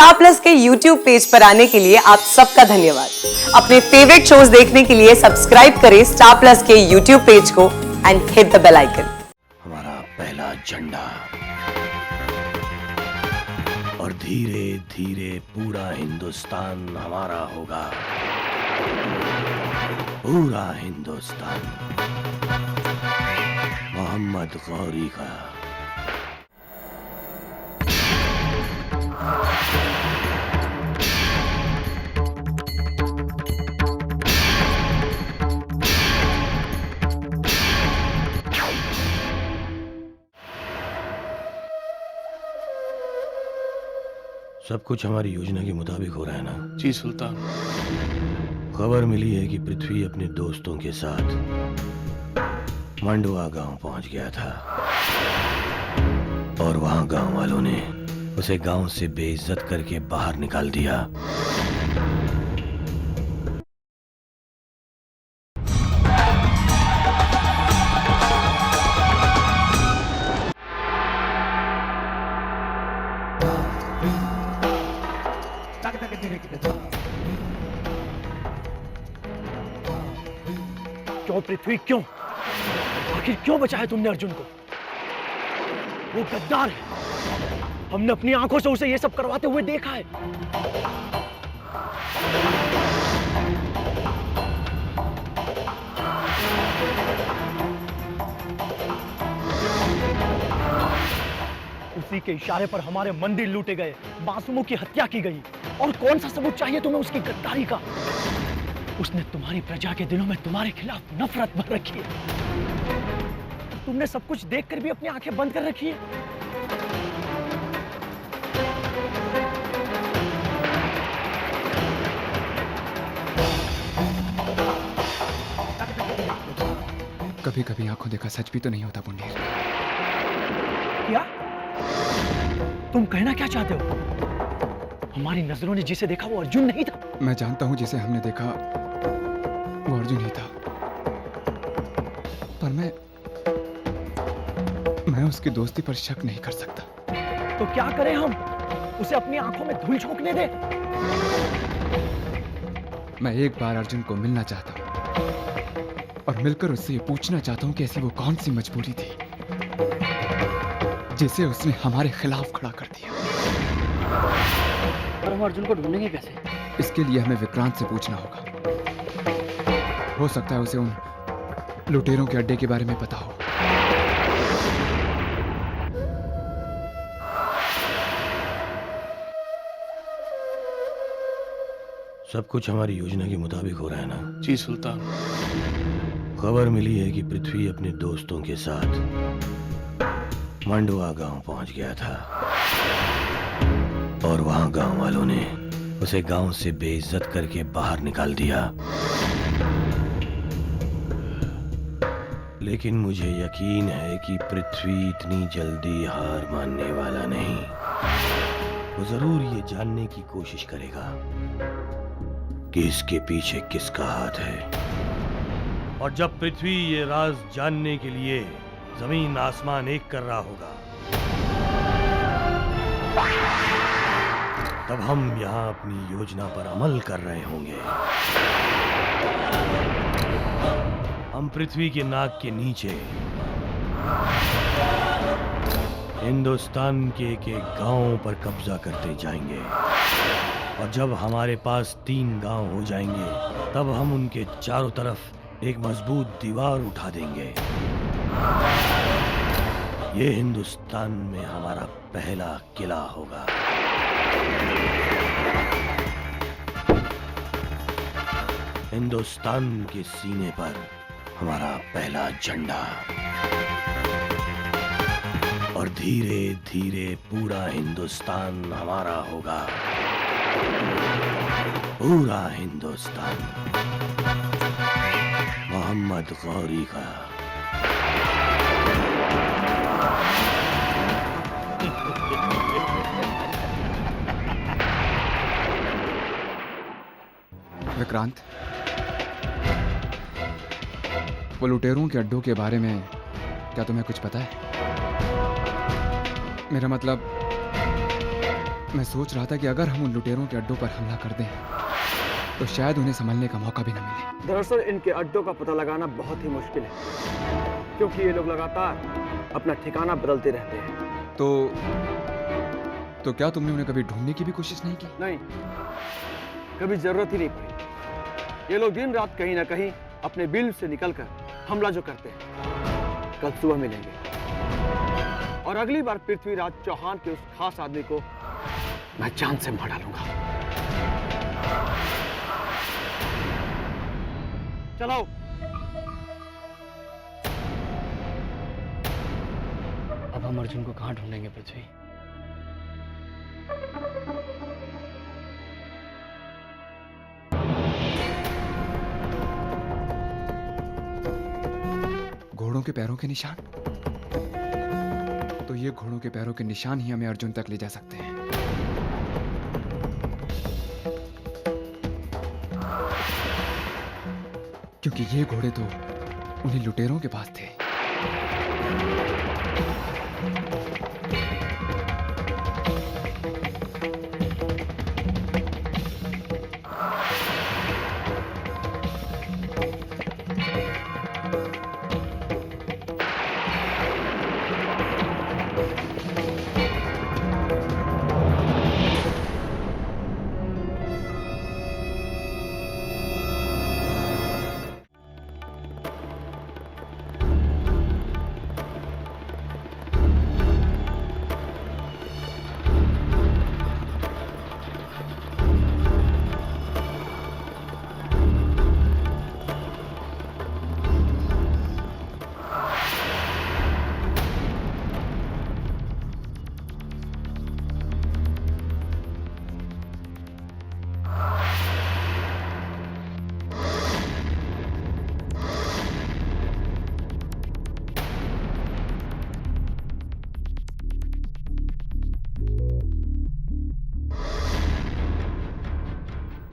Star Plus के YouTube page पर आने के लिए आप सबका धन्यवाद। अपने फेवरेट शोज देखने के लिए सब्सक्राइब करें स्टार प्लस के यूट्यूब पेज को and hit the bell icon. हमारा पहला झंडा और धीरे धीरे पूरा हिंदुस्तान हमारा होगा। पूरा हिंदुस्तान मोहम्मद गौरी का। सब कुछ हमारी योजना के मुताबिक हो रहा है ना? जी सुल्तान। खबर मिली है कि पृथ्वी अपने दोस्तों के साथ मंडवा गांव पहुंच गया था और वहां गांव वालों ने उसे गांव से बेइज्जत करके बाहर निकाल दिया। क्यों पृथ्वी, क्यों? आखिर क्यों बचाया तुमने अर्जुन को? वो गद्दार है। हमने अपनी आंखों से उसे ये सब करवाते हुए देखा है। उसी के इशारे पर हमारे मंदिर लूटे गए, मासूमों की हत्या की गई। और कौन सा सबूत चाहिए तुम्हें उसकी गद्दारी का? उसने तुम्हारी प्रजा के दिलों में तुम्हारे खिलाफ नफरत भर रखी है। तुमने सब कुछ देखकर भी अपनी आंखें बंद कर रखी है। कभी कभी आंखों देखा सच भी तो नहीं होता पुंडीर। क्या तुम कहना क्या चाहते हो? हमारी नजरों ने जिसे देखा वो अर्जुन नहीं था। मैं जानता हूं जिसे हमने देखा वो अर्जुन ही था, पर मैं उसकी दोस्ती पर शक नहीं कर सकता। तो क्या करें हम? उसे अपनी आंखों में धूल झोंकने दे। मैं एक बार अर्जुन को मिलना चाहता हूं और मिलकर उससे ये पूछना चाहता हूं कि ऐसी वो कौन सी मजबूरी थी जिसे उसने हमारे खिलाफ खड़ा कर दिया। और हम अर्जुन को ढूंढेंगे कैसे? इसके लिए हमें विक्रांत से पूछना होगा। हो सकता है उसे उन लुटेरों के अड्डे के बारे में पता हो। सब कुछ हमारी योजना के मुताबिक हो रहा है ना? जी सुल्तान। खबर मिली है कि पृथ्वी अपने दोस्तों के साथ मंडवा गांव पहुंच गया था और वहां गांव वालों ने उसे गांव से बेइज्जत करके बाहर निकाल दिया। लेकिन मुझे यकीन है कि पृथ्वी इतनी जल्दी हार मानने वाला नहीं। वो जरूर ये जानने की कोशिश करेगा कि इसके पीछे किसका हाथ है। और जब पृथ्वी ये राज जानने के लिए जमीन आसमान एक कर रहा होगा, तब हम यहाँ अपनी योजना पर अमल कर रहे होंगे। हम पृथ्वी के नाक के नीचे हिंदुस्तान के एक एक गांव पर कब्जा करते जाएंगे और जब हमारे पास 3 गांव हो जाएंगे, तब हम उनके चारों तरफ एक मजबूत दीवार उठा देंगे। ये हिंदुस्तान में हमारा पहला किला होगा। हिंदुस्तान के सीने पर हमारा पहला झंडा और धीरे धीरे पूरा हिंदुस्तान हमारा होगा। पूरा हिंदुस्तान मोहम्मद गौरी का। विक्रांत, वो लुटेरों के अड्डों के बारे में क्या तुम्हें कुछ पता है? मेरा मतलब मैं सोच रहा था कि अगर हम उन लुटेरों के अड्डों पर हमला कर दें तो शायद उन्हें संभलने का मौका भी न मिले। दरअसल इनके अड्डों का पता लगाना बहुत ही मुश्किल है, क्योंकि ये लोग लगातार अपना ठिकाना बदलते रहते हैं। तो क्या तुमने उन्हें कभी ढूंढने की भी कोशिश नहीं की? नहीं, कभी जरूरत ही नहीं पड़ी। ये लोग दिन रात कहीं ना कहीं अपने बिल से निकलकर हमला जो करते हैं। कल सुबह मिलेंगे और अगली बार पृथ्वीराज चौहान के उस खास आदमी को मैं जान से मार डालूंगा। चलो। अब हम अर्जुन को कहाँ ढूंढेंगे पृथ्वी? घोड़ों के पैरों के निशान? तो ये घोड़ों के पैरों के निशान ही हमें अर्जुन तक ले जा सकते हैं। क्योंकि ये घोड़े तो उन्हीं लुटेरों के पास थे।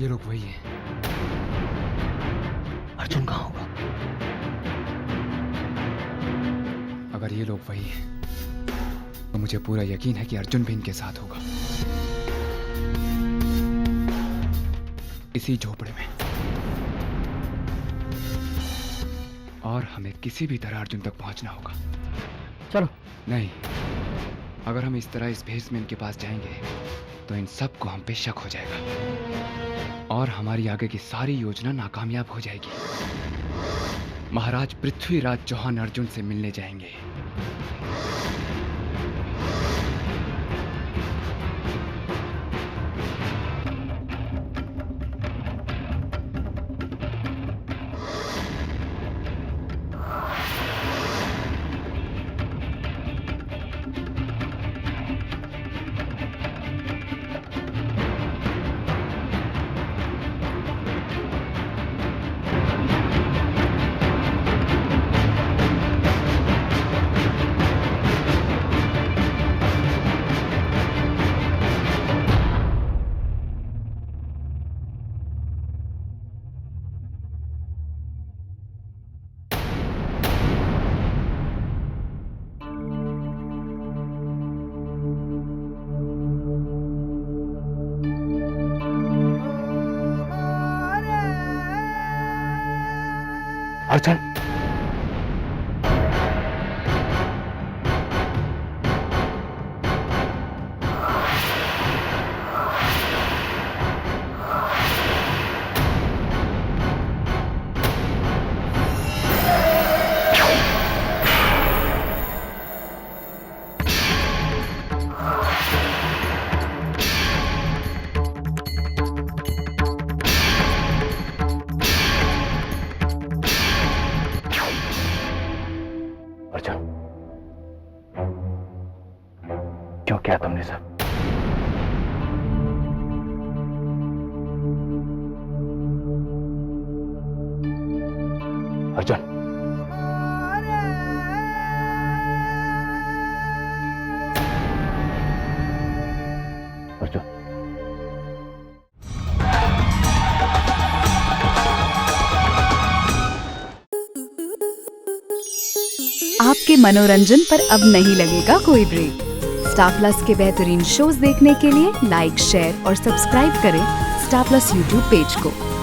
ये लोग वही हैं। अर्जुन कहाँ होगा? अगर ये लोग वही हैं तो मुझे पूरा यकीन है कि अर्जुन भी इनके साथ होगा, इसी झोपड़े में। और हमें किसी भी तरह अर्जुन तक पहुंचना होगा। चलो। नहीं, अगर हम इस तरह इस भेष में इनके पास जाएंगे तो इन सबको हम पे शक हो जाएगा और हमारी आगे की सारी योजना नाकामयाब हो जाएगी। महाराज पृथ्वीराज चौहान अर्जुन से मिलने जाएंगे। अर्जुन, क्यों किया तुमने सब? अर्जुन, अर्जुन, आपके मनोरंजन पर अब नहीं लगेगा कोई ब्रेक। स्टार प्लस के बेहतरीन शोज देखने के लिए लाइक, शेयर और सब्सक्राइब करें स्टार प्लस यूट्यूब पेज को।